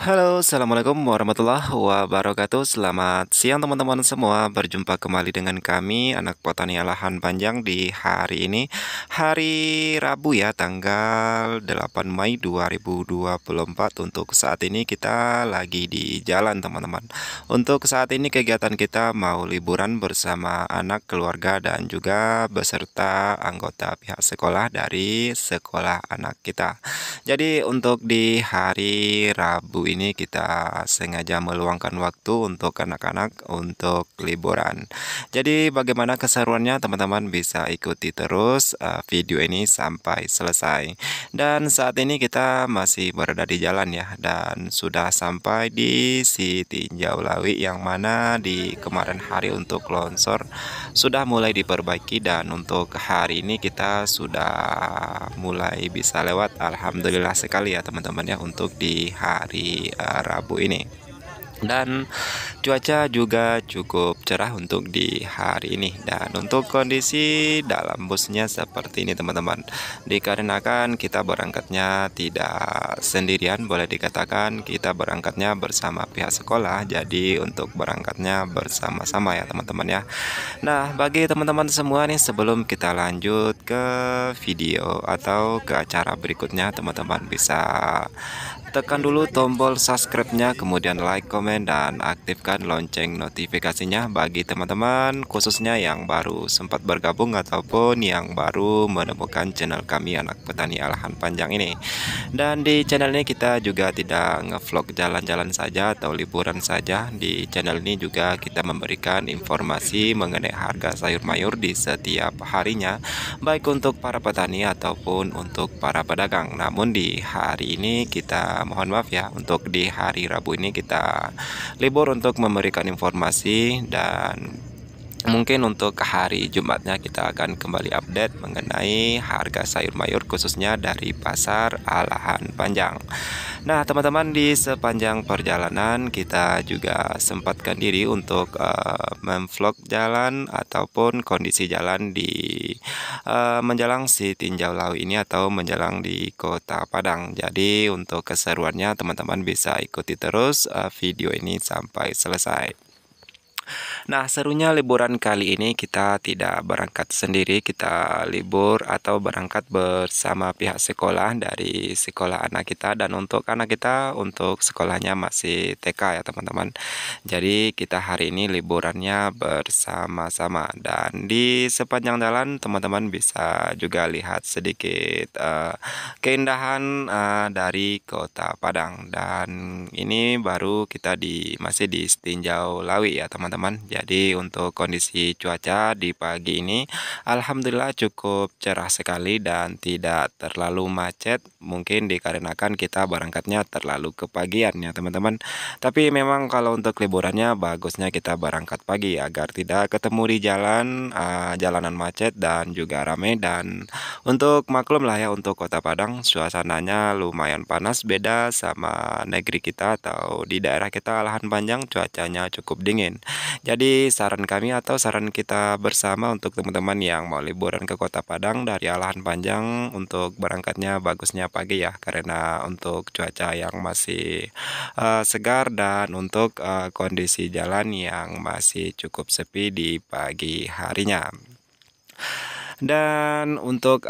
Halo, assalamualaikum warahmatullahi wabarakatuh. Selamat siang teman-teman semua. Berjumpa kembali dengan kami, anak petani lahan panjang di hari ini, hari Rabu ya, tanggal 8 Mei 2024. Untuk saat ini kita lagi di jalan teman-teman. Untuk saat ini kegiatan kita mau liburan bersama anak, keluarga, dan juga beserta anggota pihak sekolah dari sekolah anak kita. Jadi untuk di hari Rabu ini kita sengaja meluangkan waktu untuk anak-anak untuk liburan. Jadi bagaimana keseruannya teman-teman bisa ikuti terus video ini sampai selesai. Dan saat ini kita masih berada di jalan ya dan sudah sampai di Sitinjau Lawi yang mana di kemarin hari untuk longsor sudah mulai diperbaiki dan untuk hari ini kita sudah mulai bisa lewat. Alhamdulillah sekali ya teman-teman ya untuk di hari Rabu ini. Dan cuaca juga cukup cerah untuk di hari ini. Dan untuk kondisi dalam busnya seperti ini teman-teman. Dikarenakan kita berangkatnya tidak sendirian, boleh dikatakan kita berangkatnya bersama pihak sekolah. Jadi untuk berangkatnya bersama-sama ya teman-teman ya. Nah, bagi teman-teman semua nih sebelum kita lanjut ke video atau ke acara berikutnya, teman-teman bisa tekan dulu tombol subscribe-nya, kemudian like, komen, dan aktifkan lonceng notifikasinya bagi teman-teman khususnya yang baru sempat bergabung ataupun yang baru menemukan channel kami Anak Petani Lahan Panjang ini. Dan di channel ini kita juga tidak ngevlog jalan-jalan saja atau liburan saja. Di channel ini juga kita memberikan informasi mengenai harga sayur mayur di setiap harinya, baik untuk para petani ataupun untuk para pedagang. Namun di hari ini kita mohon maaf ya, untuk di hari Rabu ini kita libur untuk memberikan informasi, dan mungkin untuk hari Jumatnya kita akan kembali update mengenai harga sayur mayur khususnya dari pasar Lahan Panjang. Nah, teman-teman di sepanjang perjalanan kita juga sempatkan diri untuk memvlog jalan ataupun kondisi jalan di menjelang si Tinjau Lawi ini atau menjelang di Kota Padang. Jadi untuk keseruannya teman-teman bisa ikuti terus video ini sampai selesai. Nah, serunya liburan kali ini kita tidak berangkat sendiri, kita libur atau berangkat bersama pihak sekolah dari sekolah anak kita, dan untuk anak kita untuk sekolahnya masih TK ya teman-teman. Jadi kita hari ini liburannya bersama-sama, dan di sepanjang jalan teman-teman bisa juga lihat sedikit keindahan dari Kota Padang. Dan ini baru kita masih di Setinjau Lawi ya teman-teman. Jadi untuk kondisi cuaca di pagi ini alhamdulillah cukup cerah sekali dan tidak terlalu macet. Mungkin dikarenakan kita berangkatnya terlalu kepagian ya teman-teman. Tapi memang kalau untuk liburannya bagusnya kita berangkat pagi agar tidak ketemu di jalan jalanan macet dan juga ramai. Dan untuk maklum lah ya, untuk Kota Padang suasananya lumayan panas, beda sama negeri kita atau di daerah kita Lahan Panjang cuacanya cukup dingin. Jadi saran kami atau saran kita bersama untuk teman-teman yang mau liburan ke Kota Padang dari Lahan Panjang, untuk berangkatnya bagusnya pagi ya, karena untuk cuaca yang masih segar dan untuk kondisi jalan yang masih cukup sepi di pagi harinya. Dan untuk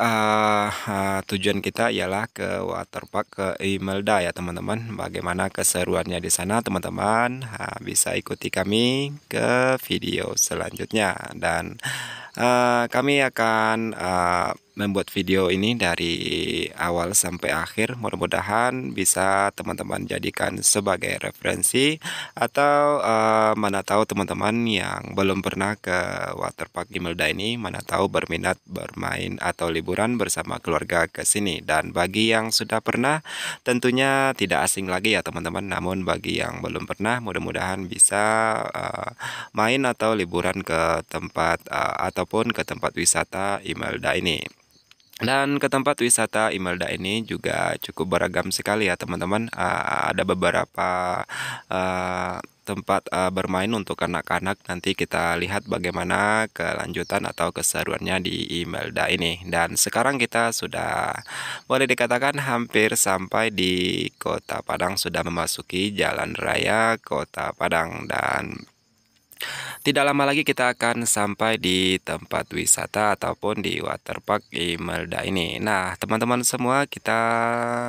tujuan kita ialah ke waterpark ke Imelda ya teman-teman. Bagaimana keseruannya di sana teman-teman? Bisa ikuti kami ke video selanjutnya, dan kami akan membuat video ini dari awal sampai akhir. Mudah-mudahan bisa teman-teman jadikan sebagai referensi, atau mana tahu teman-teman yang belum pernah ke waterpark Imelda ini, mana tahu berminat bermain atau liburan bersama keluarga ke sini. Dan bagi yang sudah pernah tentunya tidak asing lagi ya teman-teman. Namun bagi yang belum pernah, mudah-mudahan bisa main atau liburan ke tempat ataupun ke tempat wisata Imelda ini. Dan ke tempat wisata Imelda ini juga cukup beragam sekali ya teman-teman. Ada beberapa tempat bermain untuk anak-anak. Nanti kita lihat bagaimana kelanjutan atau keseruannya di Imelda ini. Dan sekarang kita sudah boleh dikatakan hampir sampai di Kota Padang, sudah memasuki Jalan Raya Kota Padang, dan tidak lama lagi kita akan sampai di tempat wisata ataupun di waterpark Imelda ini. Nah, teman-teman semua, kita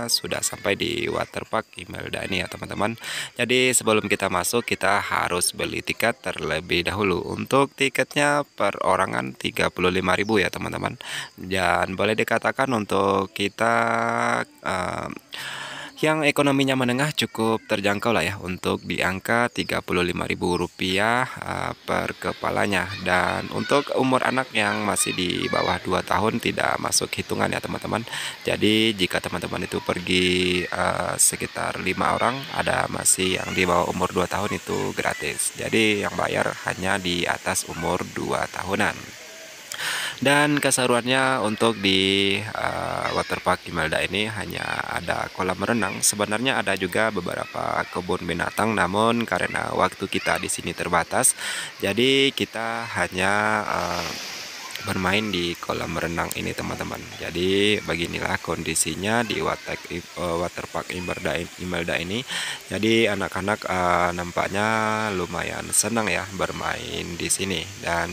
sudah sampai di waterpark Imelda ini ya, teman-teman. Jadi sebelum kita masuk, kita harus beli tiket terlebih dahulu. Untuk tiketnya per orangan 35.000 ya, teman-teman. Dan boleh dikatakan untuk kita eh, yang ekonominya menengah cukup terjangkau lah ya, untuk di angka Rp35.000 per kepalanya. Dan untuk umur anak yang masih di bawah 2 tahun tidak masuk hitungan ya, teman-teman. Jadi jika teman-teman itu pergi sekitar 5 orang, ada masih yang di bawah umur 2 tahun itu gratis. Jadi yang bayar hanya di atas umur 2 tahunan. Dan keseruannya untuk di waterpark Imelda ini hanya ada kolam renang. Sebenarnya ada juga beberapa kebun binatang, namun karena waktu kita di sini terbatas, jadi kita hanya bermain di kolam renang ini, teman-teman. Jadi beginilah kondisinya di waterpark Imelda ini. Jadi anak-anak nampaknya lumayan senang ya bermain di sini. Dan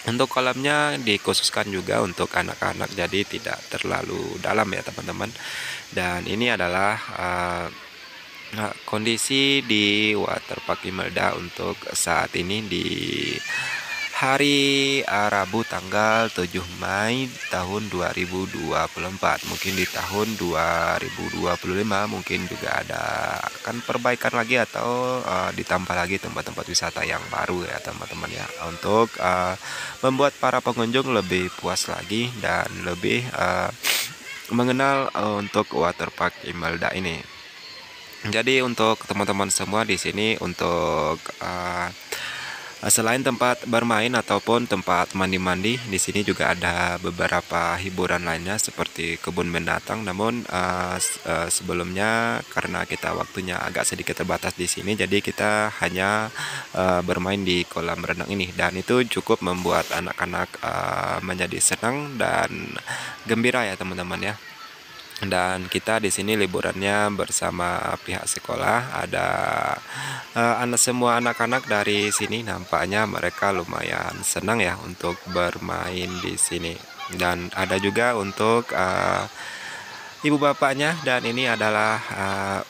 untuk kolamnya dikhususkan juga untuk anak-anak, jadi tidak terlalu dalam ya, teman-teman. Dan ini adalah kondisi di waterpark Imelda untuk saat ini di hari Rabu tanggal 7 Mei tahun 2024. Mungkin di tahun 2025 mungkin juga ada akan perbaikan lagi atau ditambah lagi tempat-tempat wisata yang baru ya, teman-teman ya, untuk membuat para pengunjung lebih puas lagi dan lebih mengenal untuk waterpark Imelda ini. Jadi untuk teman-teman semua di sini, untuk selain tempat bermain ataupun tempat mandi-mandi, di sini juga ada beberapa hiburan lainnya seperti kebun binatang. Namun sebelumnya karena kita waktunya agak sedikit terbatas di sini, jadi kita hanya bermain di kolam renang ini, dan itu cukup membuat anak-anak menjadi senang dan gembira ya, teman-teman ya. Dan kita di sini liburannya bersama pihak sekolah. Ada semua anak-anak dari sini nampaknya mereka lumayan senang ya untuk bermain di sini. Dan ada juga untuk ibu bapaknya, dan ini adalah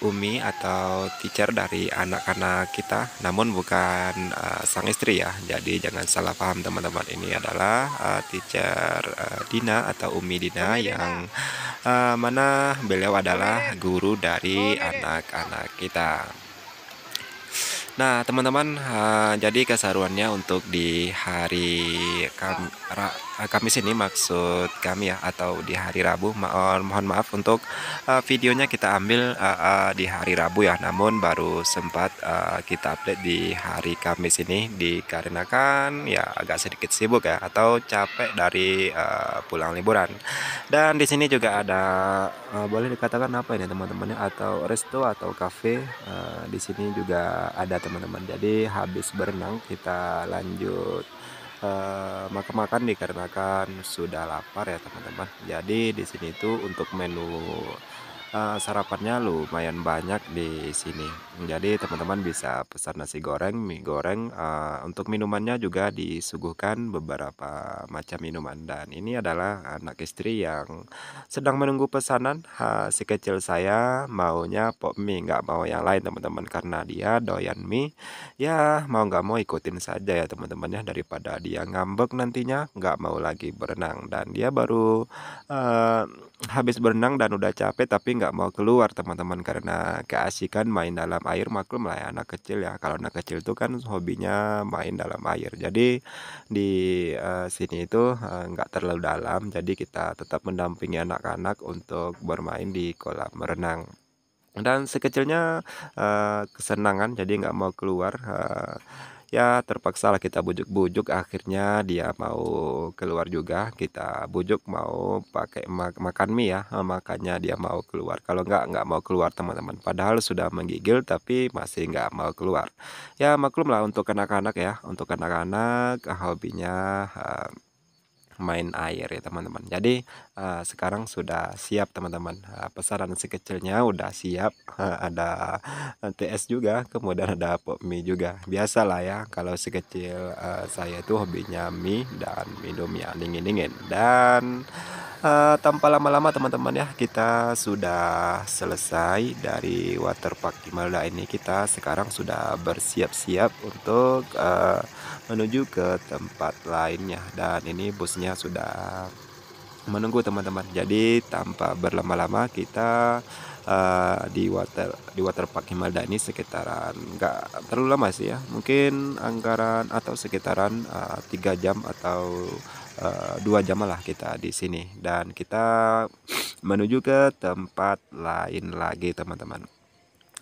Umi atau teacher dari anak-anak kita, namun bukan sang istri ya. Jadi jangan salah paham, teman-teman. Ini adalah teacher Dina atau Umi Dina, yang mana beliau adalah guru dari anak-anak kita. Nah, teman-teman, jadi keseruannya untuk di hari Kamis ini, maksud kami ya, atau di hari Rabu. Mohon maaf untuk videonya kita ambil di hari Rabu ya, namun baru sempat kita update di hari Kamis ini dikarenakan ya agak sedikit sibuk ya, atau capek dari pulang liburan. Dan di sini juga ada boleh dikatakan apa ini, teman-temannya, atau resto atau cafe. Di sini juga ada, teman-teman. Jadi habis berenang kita lanjut makan-makan dikarenakan sudah lapar ya, teman-teman. Jadi di sini tuh untuk menu sarapannya lumayan banyak di sini. Jadi teman-teman bisa pesan nasi goreng, mie goreng. Untuk minumannya juga disuguhkan beberapa macam minuman. Dan ini adalah anak istri yang sedang menunggu pesanan. Si kecil saya maunya pop mie, nggak mau yang lain, teman-teman, karena dia doyan mie. Ya mau nggak mau ikutin saja ya, teman-teman ya, daripada dia ngambek nantinya nggak mau lagi berenang. Dan dia baru eh, habis berenang dan udah capek tapi nggak mau keluar, teman-teman, karena keasikan main dalam air. Maklum lah ya, anak kecil ya, kalau anak kecil itu kan hobinya main dalam air. Jadi di sini itu nggak terlalu dalam, jadi kita tetap mendampingi anak-anak untuk bermain di kolam renang. Dan sekecilnya kesenangan, jadi nggak mau keluar. Ya terpaksa lah kita bujuk-bujuk, akhirnya dia mau keluar juga, kita bujuk mau pakai makan mie ya, makanya dia mau keluar, kalau nggak mau keluar teman-teman. Padahal sudah menggigil tapi masih nggak mau keluar. Ya maklum lah untuk anak-anak ya, untuk anak-anak hobinya, main air ya teman-teman. Jadi, sekarang sudah siap teman-teman, pesanan si kecilnya udah siap, ada TS juga, kemudian ada pop mie juga. Biasalah ya kalau si kecil, saya itu hobinya mie dan minum yang dingin-dingin. Dan, tanpa lama-lama teman-teman ya, kita sudah selesai dari waterpark Gimelda ini. Kita sekarang sudah bersiap-siap untuk, menuju ke tempat lainnya, dan ini busnya sudah menunggu teman-teman. Jadi tanpa berlama-lama kita, di waterpark Himalda ini sekitaran nggak terlalu lama sih ya, mungkin anggaran atau sekitaran, 3 jam atau, 2 jam lah kita di sini, dan kita menuju ke tempat lain lagi teman-teman.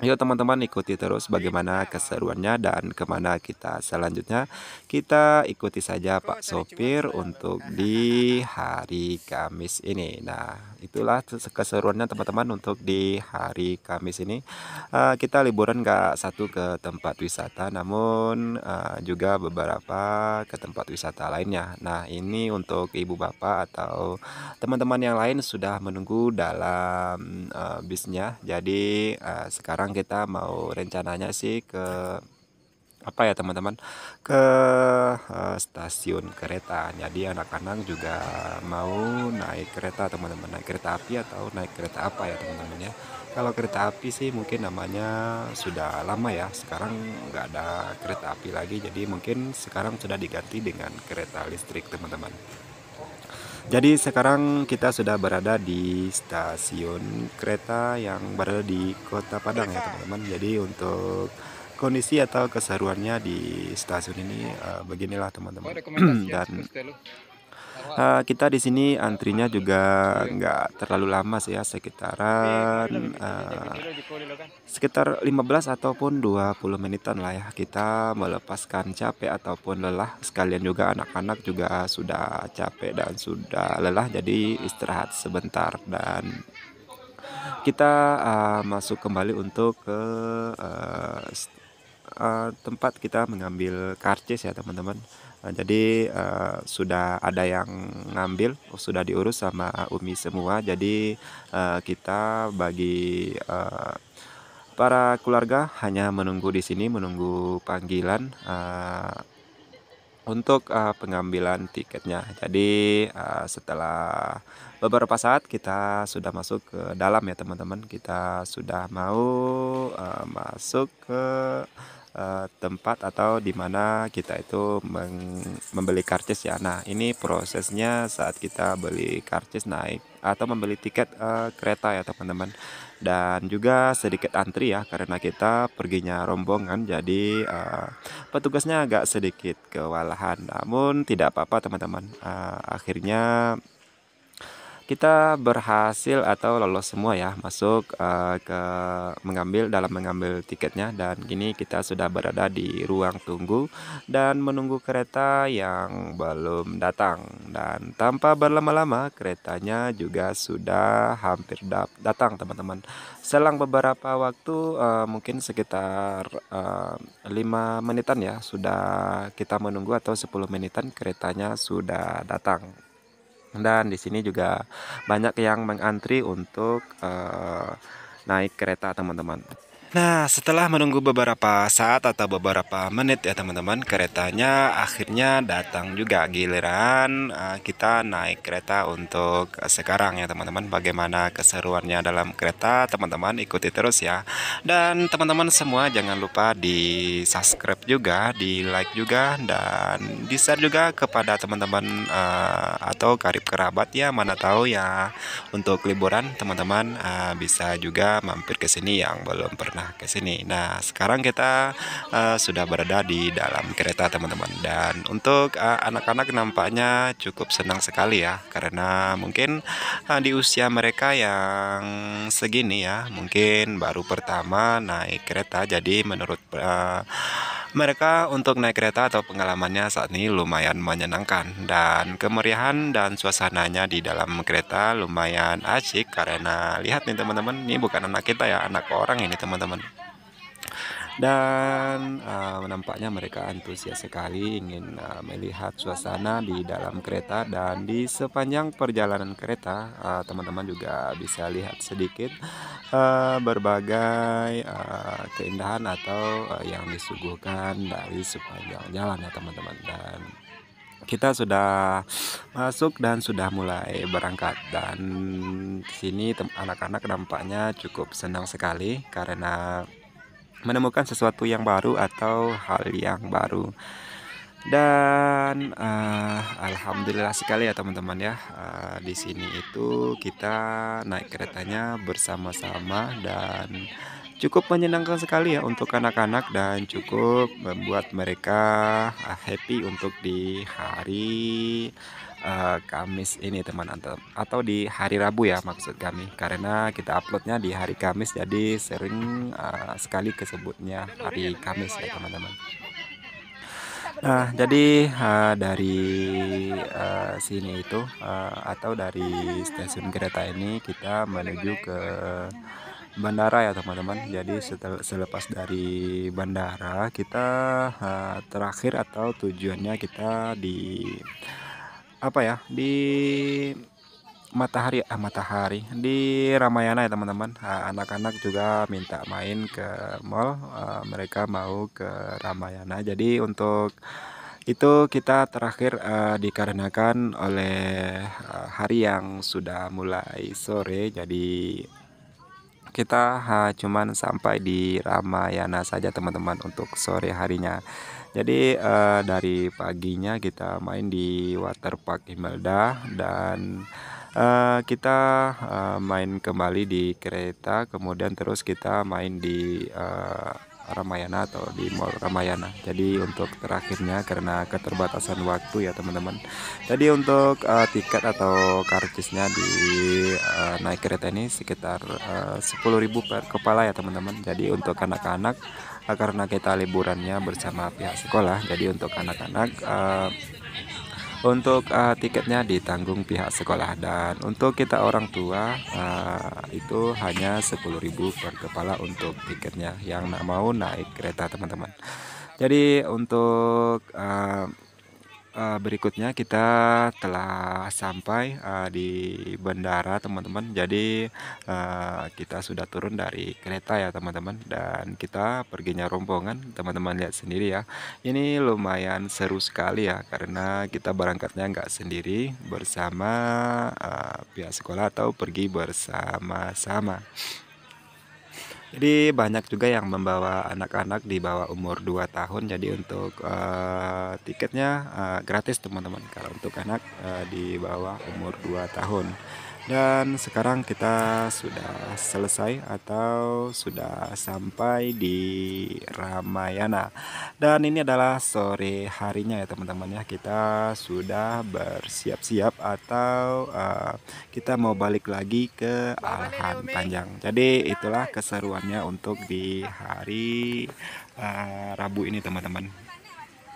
Yuk teman-teman ikuti terus bagaimana keseruannya dan kemana kita selanjutnya. Kita ikuti saja Pak Sopir untuk di hari Kamis ini. Nah itulah keseruannya teman-teman untuk di hari Kamis ini. Kita liburan nggak satu ke tempat wisata, namun juga beberapa ke tempat wisata lainnya. Nah ini untuk ibu bapak atau teman-teman yang lain sudah menunggu dalam, bisnya. Jadi, sekarang kita mau rencananya sih ke apa ya teman-teman, ke, stasiun kereta. Jadi anak-anak juga mau naik kereta teman-teman, naik kereta api atau naik kereta apa ya teman-teman ya. Kalau kereta api sih mungkin namanya sudah lama ya, sekarang nggak ada kereta api lagi, jadi mungkin sekarang sudah diganti dengan kereta listrik teman-teman. Jadi sekarang kita sudah berada di stasiun kereta yang berada di Kota Padang ya teman-teman. Jadi untuk kondisi atau keseruannya di stasiun ini, beginilah teman-teman. Dan kita di sini antrinya juga nggak terlalu lama sih ya, sekitaran, sekitar 15 ataupun 20 menitan lah ya, kita melepaskan capek ataupun lelah, sekalian juga anak-anak juga sudah capek dan sudah lelah, jadi istirahat sebentar dan kita, masuk kembali untuk ke, tempat kita mengambil karcis ya teman-teman. Jadi, sudah ada yang ngambil, sudah diurus sama Umi semua. Jadi, kita bagi, para keluarga hanya menunggu di sini, menunggu panggilan, untuk, pengambilan tiketnya. Jadi, setelah beberapa saat kita sudah masuk ke dalam ya teman-teman, kita sudah mau, masuk ke, tempat atau di mana kita itu membeli karcis ya. Nah ini prosesnya saat kita beli karcis naik atau membeli tiket, kereta ya teman-teman. Dan juga sedikit antri ya, karena kita perginya rombongan, jadi, petugasnya agak sedikit kewalahan, namun tidak apa-apa teman-teman, akhirnya kita berhasil atau lolos semua ya masuk, ke dalam mengambil tiketnya, dan kini kita sudah berada di ruang tunggu dan menunggu kereta yang belum datang, dan tanpa berlama-lama keretanya juga sudah hampir datang teman-teman. Selang beberapa waktu, mungkin sekitar, 5 menitan ya, sudah kita menunggu atau 10 menitan keretanya sudah datang. Dan di sini juga banyak yang mengantri untuk, naik kereta teman-teman. Nah, setelah menunggu beberapa saat atau beberapa menit ya teman-teman, keretanya akhirnya datang juga, giliran, kita naik kereta untuk, sekarang ya teman-teman. Bagaimana keseruannya dalam kereta, teman-teman ikuti terus ya. Dan teman-teman semua jangan lupa di-subscribe juga, di-like juga, dan di-share juga kepada teman-teman, atau karib kerabat ya, mana tahu ya untuk liburan teman-teman, bisa juga mampir ke sini yang belum pernah ke sini. Nah, sekarang kita, sudah berada di dalam kereta teman-teman, dan untuk, anak-anak nampaknya cukup senang sekali ya, karena mungkin, di usia mereka yang segini ya, mungkin baru pertama naik kereta. Jadi menurut, Mereka untuk naik kereta atau pengalamannya saat ini lumayan menyenangkan dan kemeriahan dan suasananya di dalam kereta lumayan asyik karena lihat nih teman-teman, ini bukan anak kita ya, anak orang ini teman-teman. Dan nampaknya mereka antusias sekali ingin melihat suasana di dalam kereta dan di sepanjang perjalanan kereta teman-teman juga bisa lihat sedikit berbagai keindahan atau yang disuguhkan dari sepanjang jalan ya teman-teman. Dan kita sudah masuk dan sudah mulai berangkat, dan di sini anak-anak nampaknya cukup senang sekali karena menemukan sesuatu yang baru atau hal yang baru. Dan alhamdulillah sekali ya teman-teman ya, di sini itu kita naik keretanya bersama-sama dan cukup menyenangkan sekali ya untuk anak-anak dan cukup membuat mereka happy untuk di hari Kamis ini teman atau di hari Rabu ya maksud kami, karena kita uploadnya di hari Kamis jadi sering sekali kesebutnya hari Kamis ya teman-teman. Nah, jadi dari sini itu atau dari stasiun kereta ini kita menuju ke bandara ya teman-teman. Jadi selepas dari bandara kita terakhir atau tujuannya kita di apa ya, di Matahari di Ramayana ya teman-teman. Anak-anak juga minta main ke mall, mereka mau ke Ramayana. Jadi untuk itu kita terakhir dikarenakan oleh hari yang sudah mulai sore, jadi kita cuman sampai di Ramayana saja teman-teman untuk sore harinya. Jadi dari paginya kita main di Waterpark Imelda dan kita main kembali di kereta, kemudian terus kita main di Ramayana atau di Mall Ramayana. Jadi untuk terakhirnya karena keterbatasan waktu ya teman-teman. Jadi untuk tiket atau karcisnya di naik kereta ini sekitar 10.000 per kepala ya teman-teman. Jadi untuk anak-anak karena kita liburannya bersama pihak sekolah, jadi untuk anak-anak untuk tiketnya ditanggung pihak sekolah, dan untuk kita orang tua itu hanya 10.000 per kepala untuk tiketnya yang mau naik kereta teman-teman. Jadi untuk berikutnya kita telah sampai di bandara teman-teman. Jadi kita sudah turun dari kereta ya teman-teman, dan kita perginya rombongan. Teman-teman lihat sendiri ya, ini lumayan seru sekali ya karena kita berangkatnya nggak sendiri, bersama pihak sekolah atau pergi bersama-sama. Jadi banyak juga yang membawa anak-anak di bawah umur 2 tahun. Jadi untuk tiketnya gratis teman-teman kalau untuk anak di bawah umur 2 tahun. Dan sekarang kita sudah selesai atau sudah sampai di Ramayana. Dan ini adalah sore harinya ya teman-teman ya. Kita sudah bersiap-siap atau kita mau balik lagi ke Alahan Panjang. Jadi itulah keseruannya untuk di hari Rabu ini teman-teman.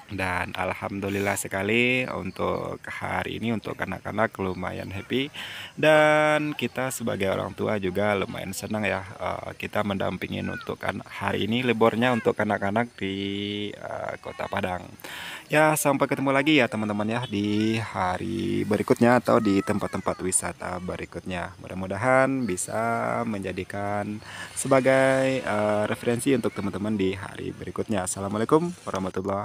Dan alhamdulillah sekali untuk hari ini untuk anak-anak lumayan happy, dan kita sebagai orang tua juga lumayan senang ya, kita mendampingin untuk hari ini liburnya untuk anak-anak di Kota Padang. Ya, sampai ketemu lagi ya teman-teman ya di hari berikutnya atau di tempat-tempat wisata berikutnya. Mudah-mudahan bisa menjadikan sebagai referensi untuk teman-teman di hari berikutnya. Assalamualaikum warahmatullahi